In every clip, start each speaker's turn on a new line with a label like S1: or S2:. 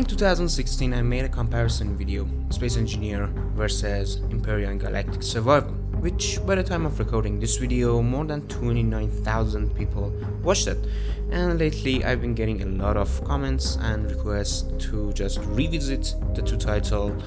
S1: In 2016, I made a comparison video, Space Engineer versus Empyrion Galactic Survival, which by the time of recording this video, more than 29,000 people watched it. And lately, I've been getting a lot of comments and requests to just revisit the two titles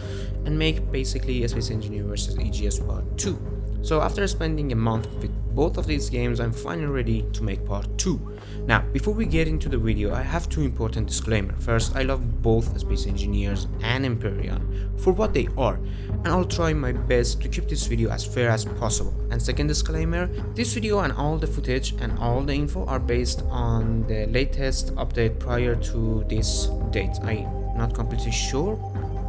S1: and make basically a Space Engineer versus EGS Part 2. So after spending a month with both of these games, I'm finally ready to make part 2. Now, before we get into the video, I have two important disclaimers. First, I love both Space Engineers and Empyrion for what they are, and I'll try my best to keep this video as fair as possible. And second disclaimer, this video and all the footage and all the info are based on the latest update prior to this date. I'm not completely sure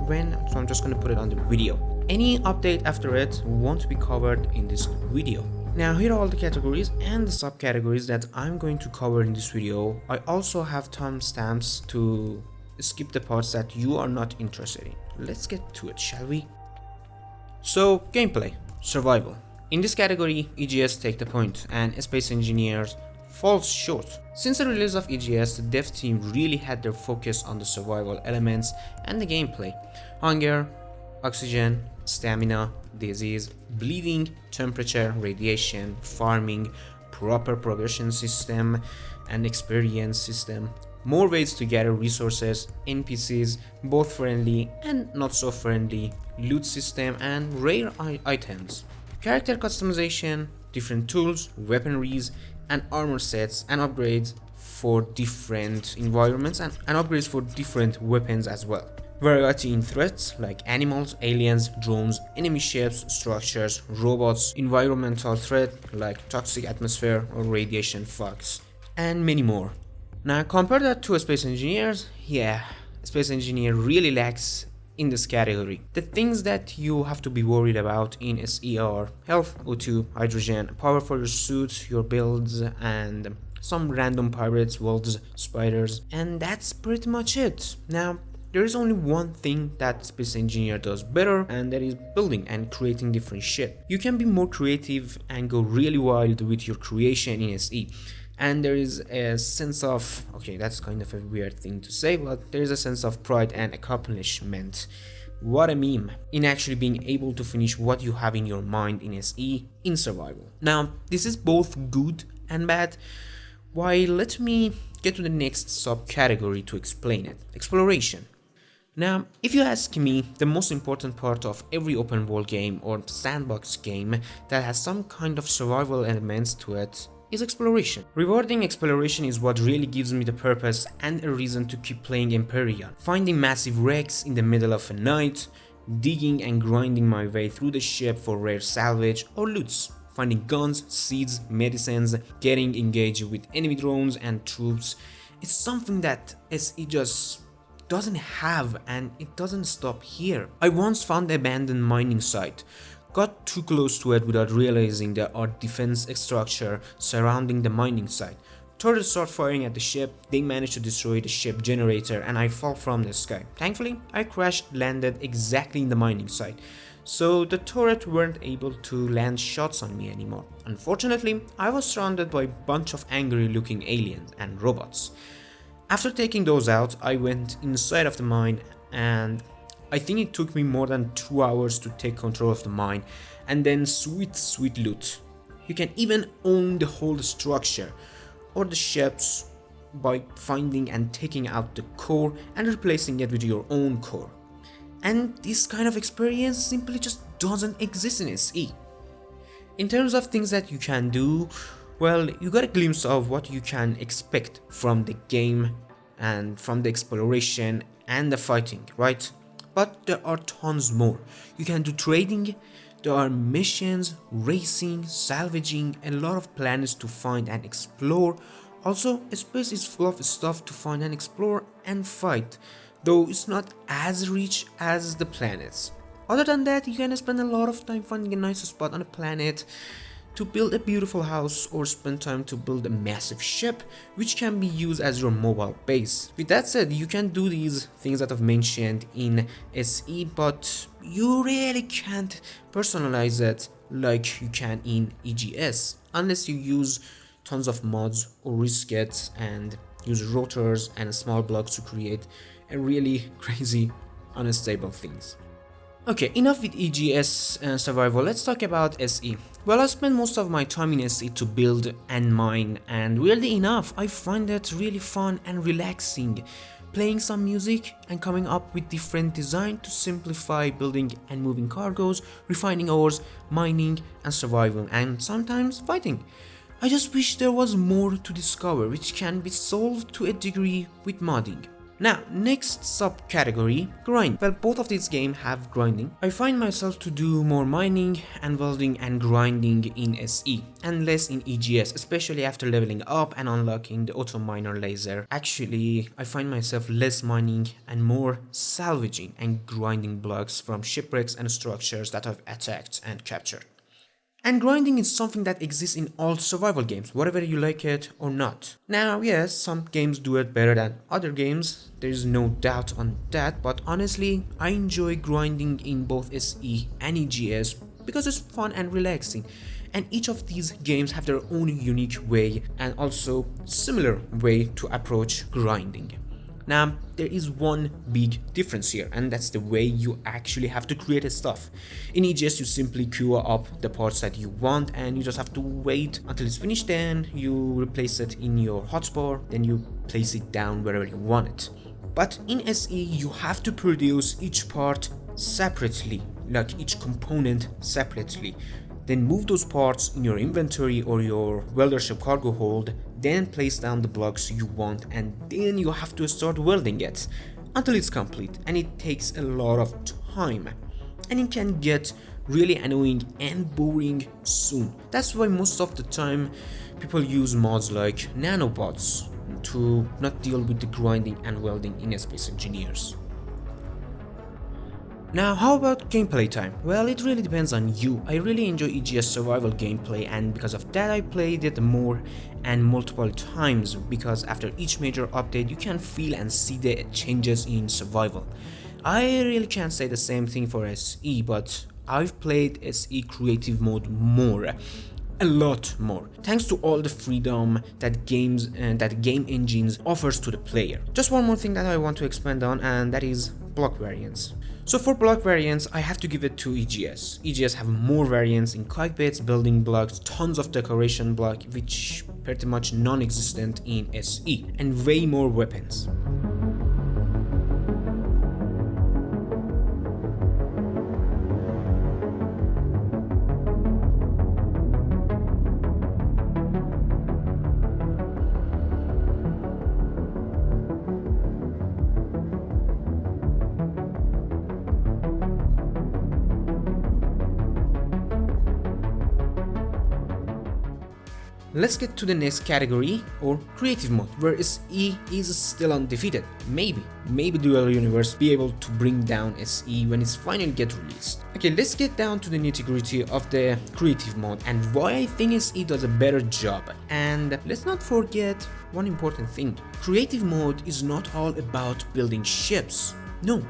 S1: when, so I'm just gonna put it on the video. Any update after it won't be covered in this video. Now here are all the categories and the subcategories that I'm going to cover in this video. I also have timestamps to skip the parts that you are not interested in. Let's get to it, shall we? So, gameplay, survival. In this category, EGS take the point and Space Engineers falls short. Since the release of EGS, the dev team really had their focus on the survival elements and the gameplay. Hunger, oxygen, stamina, disease, bleeding, temperature, radiation, farming, proper progression system and experience system, more ways to gather resources, NPCs, both friendly and not so friendly, loot system and rare items, character customization, different tools, weaponries and armor sets and upgrades for different environments and upgrades for different weapons as well. Variety in threats like animals, aliens, drones, enemy ships, structures, robots, environmental threat like toxic atmosphere or radiation fogs, and many more. Now compare that to Space Engineers, yeah, Space Engineer really lacks in this category. The things that you have to be worried about in SE are health, O2, hydrogen, power for your suits, your builds, and some random pirates, wolves, spiders, and that's pretty much it. Now, there is only one thing that Space Engineer does better, and that is building and creating different shit. You can be more creative and go really wild with your creation in SE. And there is a sense of, okay, that's kind of a weird thing to say, but there is a sense of pride and accomplishment. What a meme, in actually being able to finish what you have in your mind in SE in survival. Now, this is both good and bad. Why, let me get to the next subcategory to explain it. Exploration. Now, if you ask me, the most important part of every open world game or sandbox game that has some kind of survival elements to it is exploration. Rewarding exploration is what really gives me the purpose and a reason to keep playing Empyrion. Finding massive wrecks in the middle of a night, digging and grinding my way through the ship for rare salvage or loots. Finding guns, seeds, medicines, getting engaged with enemy drones and troops. It's something that SE just doesn't have, and it doesn't stop here. I once found an abandoned mining site, got too close to it without realizing there are defense structure surrounding the mining site. Turrets start firing at the ship, they managed to destroy the ship generator and I fall from the sky. Thankfully, I landed exactly in the mining site, so the turret weren't able to land shots on me anymore. Unfortunately, I was surrounded by a bunch of angry looking aliens and robots. After taking those out, I went inside of the mine and I think it took me more than 2 hours to take control of the mine, and then sweet loot. You can even own the whole structure or the ships by finding and taking out the core and replacing it with your own core. And this kind of experience simply just doesn't exist in SE. In terms of things that you can do, well, you got a glimpse of what you can expect from the game and from the exploration and the fighting, right? But there are tons more. You can do trading, there are missions, racing, salvaging, a lot of planets to find and explore. Also, space is full of stuff to find and explore and fight, though it's not as rich as the planets. Other than that, you can spend a lot of time finding a nice spot on a planet to build a beautiful house or spend time to build a massive ship which can be used as your mobile base. With that said, you can do these things that I've mentioned in SE, but you really can't personalize it like you can in EGS unless you use tons of mods or risk it and use rotors and small blocks to create and really crazy, unstable things. Okay, enough with EGS survival, let's talk about SE. Well, I spend most of my time in SE to build and mine, and weirdly enough, I find it really fun and relaxing. Playing some music and coming up with different design to simplify building and moving cargoes, refining ores, mining and survival, and sometimes fighting. I just wish there was more to discover, which can be solved to a degree with modding. Now, next subcategory, grind. Well, both of these games have grinding. I find myself to do more mining and welding and grinding in SE and less in EGS, especially after leveling up and unlocking the auto miner laser. Actually, I find myself less mining and more salvaging and grinding blocks from shipwrecks and structures that I've attacked and captured. And grinding is something that exists in all survival games, whether you like it or not. Now, yes, some games do it better than other games, there is no doubt on that, but honestly, I enjoy grinding in both SE and EGS because it's fun and relaxing. And each of these games have their own unique way and also similar way to approach grinding. Now, there is one big difference here, and that's the way you actually have to create stuff. In EGS, you simply queue up the parts that you want and you just have to wait until it's finished, then you replace it in your hotbar, then you place it down wherever you want it. But in SE, you have to produce each part separately, like each component separately. Then move those parts in your inventory or your welder ship cargo hold, then place down the blocks you want, and then you have to start welding it until it's complete, and it takes a lot of time and it can get really annoying and boring soon. That's why most of the time people use mods like nanobots to not deal with the grinding and welding in Space Engineers. Now, how about gameplay time? Well, it really depends on you. I really enjoy EGS survival gameplay, and because of that I played it more and multiple times, because after each major update you can feel and see the changes in survival. I really can't say the same thing for SE, but I've played SE creative mode more. A lot more, thanks to all the freedom that games and that game engines offers to the player. Just one more thing that I want to expand on, and that is block variants. So for block variants, I have to give it to EGS. EGS have more variants in cockpits, building blocks, tons of decoration block, which pretty much non-existent in SE, and way more weapons. Let's get to the next category, or creative mode, where SE is still undefeated. Maybe Dual Universe be able to bring down SE when it's finally get released. Okay, let's get down to the nitty-gritty of the creative mode and why I think SE does a better job. And let's not forget one important thing. Creative mode is not all about building ships. No.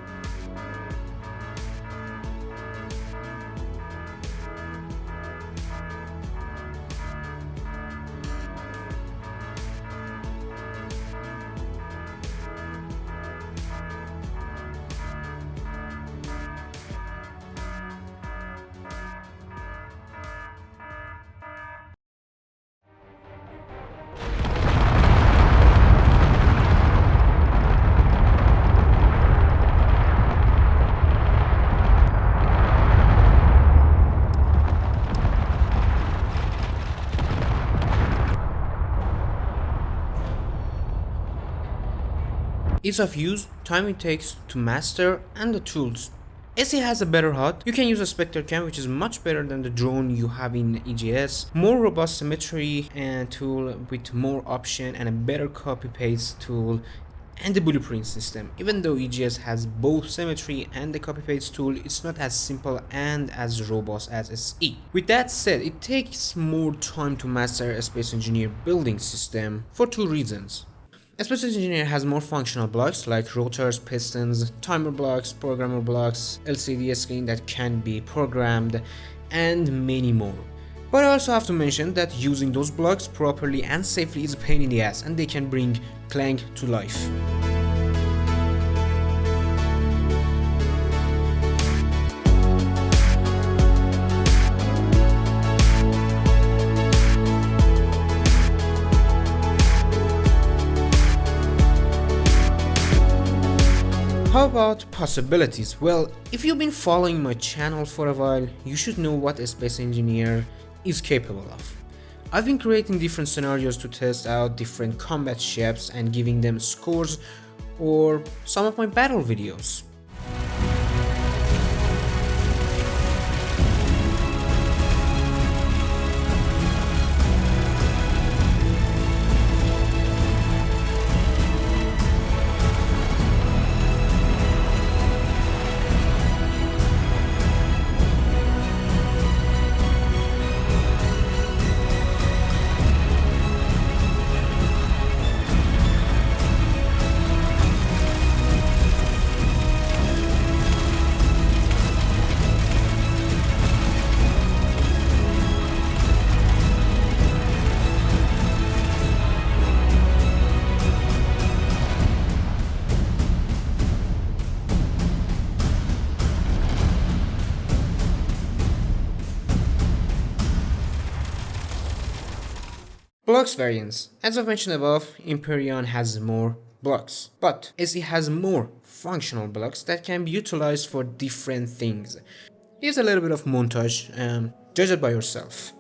S1: Ease of use, time it takes to master, and the tools. SE has a better HUD. You can use a Spectre cam, which is much better than the drone you have in EGS. More robust symmetry and tool with more option, and a better copy paste tool, and the blueprint system. Even though EGS has both symmetry and the copy paste tool, it's not as simple and as robust as SE. With that said, it takes more time to master a Space Engineer building system for two reasons. A Space Engineer has more functional blocks like rotors, pistons, timer blocks, programmer blocks, LCD screen that can be programmed, and many more. But I also have to mention that using those blocks properly and safely is a pain in the ass, and they can bring Clank to life. about possibilities, well, if you've been following my channel for a while, you should know what a space engineer is capable of. I've been creating different scenarios to test out different combat ships and giving them scores or some of my battle videos. Blocks variance. As I've mentioned above, Empyrion has more blocks, but as it has more functional blocks that can be utilized for different things. Here's a little bit of montage, judge it by yourself.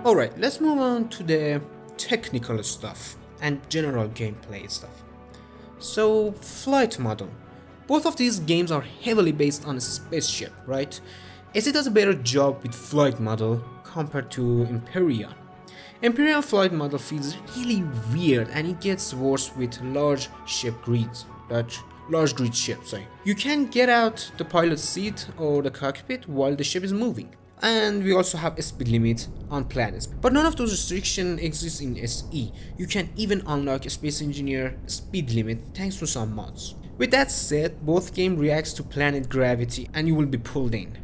S1: Alright, let's move on to the technical stuff. and general gameplay stuff. So, flight model. Both of these games are heavily based on a spaceship, right? AC does a better job with flight model compared to Empyrion. Empyrion flight model feels really weird and it gets worse with large ship grids. Large grid ship, sorry. You can get out the pilot's seat or the cockpit while the ship is moving. And we also have a speed limit on planets. But none of those restrictions exist in SE. You can even unlock a Space Engineer speed limit thanks to some mods. With that said, both games reacts to planet gravity and you will be pulled in.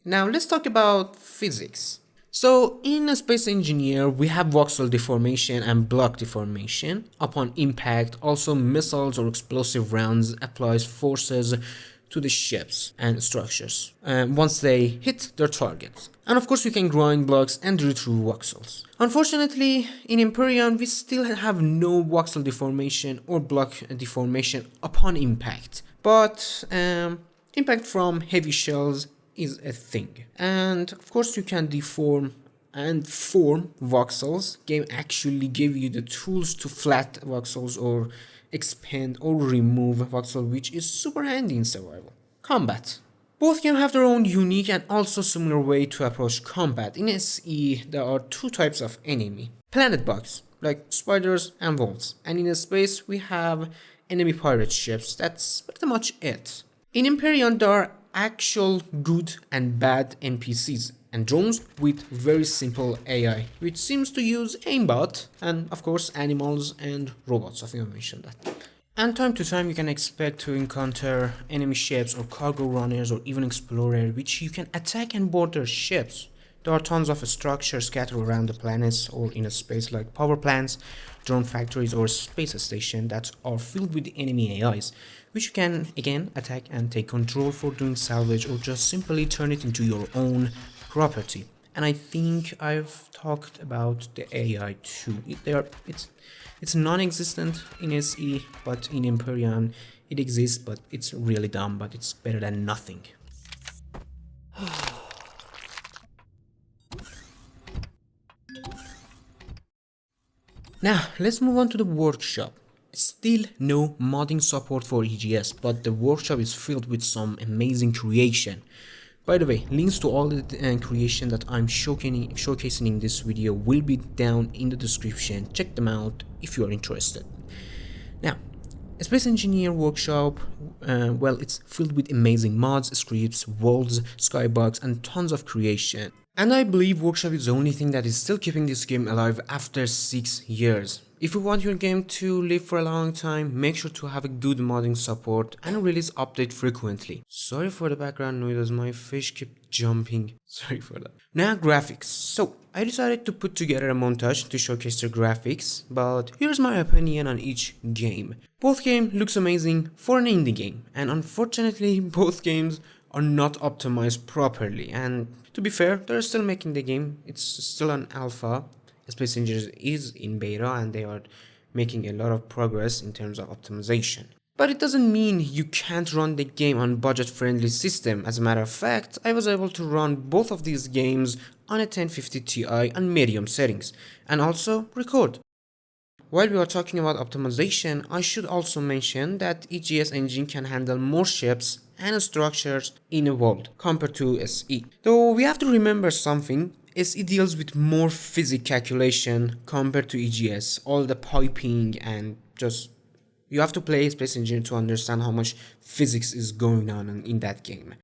S1: Now let's talk about physics. So in a Space Engineer, we have voxel deformation and block deformation. Upon impact, also missiles or explosive rounds applies forces to the ships and structures once they hit their targets. And of course we can grind blocks and drill through voxels. Unfortunately, in Empyrion we still have no voxel deformation or block deformation upon impact. But impact from heavy shells is a thing. And of course you can deform and form voxels. Game actually give you the tools to flat voxels or expand or remove voxel, which is super handy in survival. Combat. Both games have their own unique and also similar way to approach combat. In SE there are two types of enemy. Planet bugs, like spiders and wolves. And in space we have enemy pirate ships. That's pretty much it. In Empyrion there are actual good and bad NPCs and drones with very simple AI, which seems to use aimbot and of course animals and robots, I think I mentioned that. And time to time you can expect to encounter enemy ships or cargo runners or even explorers which you can attack and board their ships. There are tons of structures scattered around the planets or in a space like power plants, drone factories or space stations that are filled with enemy AIs, which you can again attack and take control for doing salvage or just simply turn it into your own property. And I think I've talked about the AI too. It's non-existent in SE, but in Empyrion it exists, but it's really dumb, but it's better than nothing. Now, let's move on to the workshop. Still no modding support for EGS, but the workshop is filled with some amazing creation. By the way, links to all the creation that I'm showcasing in this video will be down in the description. Check them out if you are interested. Now, Space Engineer Workshop, well, it's filled with amazing mods, scripts, worlds, skybox, and tons of creation. And I believe Workshop is the only thing that is still keeping this game alive after 6 years. If you want your game to live for a long time, make sure to have a good modding support and release update frequently. Sorry for the background noise, my fish keep jumping. Sorry for that. Now graphics. So I decided to put together a montage to showcase the graphics, but here's my opinion on each game. Both games looks amazing for an indie game, and unfortunately both games are not optimized properly, and to be fair, they're still making the game. It's still an alpha. Space Engineers is in beta and they are making a lot of progress in terms of optimization. But it doesn't mean you can't run the game on budget-friendly system. As a matter of fact, I was able to run both of these games on a 1050 Ti on medium settings and also record. While we are talking about optimization, I should also mention that EGS engine can handle more ships and structures in a world compared to SE. Though we have to remember something, SE deals with more physics calculation compared to EGS, all the piping and just you have to play Space Engineer to understand how much physics is going on in that game.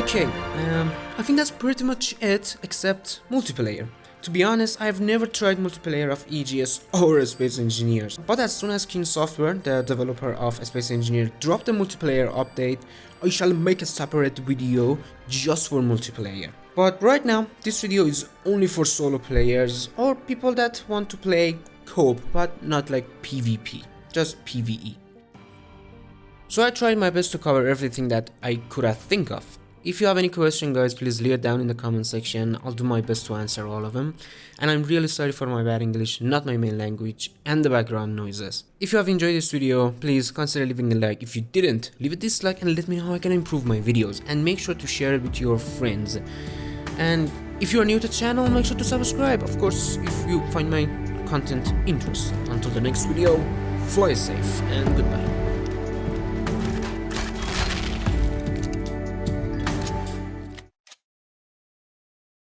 S1: Okay, I think that's pretty much it, except multiplayer. To be honest, I've never tried multiplayer of EGS or Space Engineers, but as soon as King Software, the developer of Space Engineer, drop the multiplayer update, I shall make a separate video just for multiplayer. But right now, this video is only for solo players or people that want to play co-op, but not like PvP, just PvE. So I tried my best to cover everything that I could have think of. If you have any question, guys, please leave it down in the comment section. I'll do my best to answer all of them. And I'm really sorry for my bad English, not my main language, and the background noises. If you have enjoyed this video, please consider leaving a like. If you didn't, leave a dislike and let me know how I can improve my videos. And make sure to share it with your friends. And if you are new to the channel, make sure to subscribe. Of course, if you find my content interesting. Until the next video, fly safe and goodbye.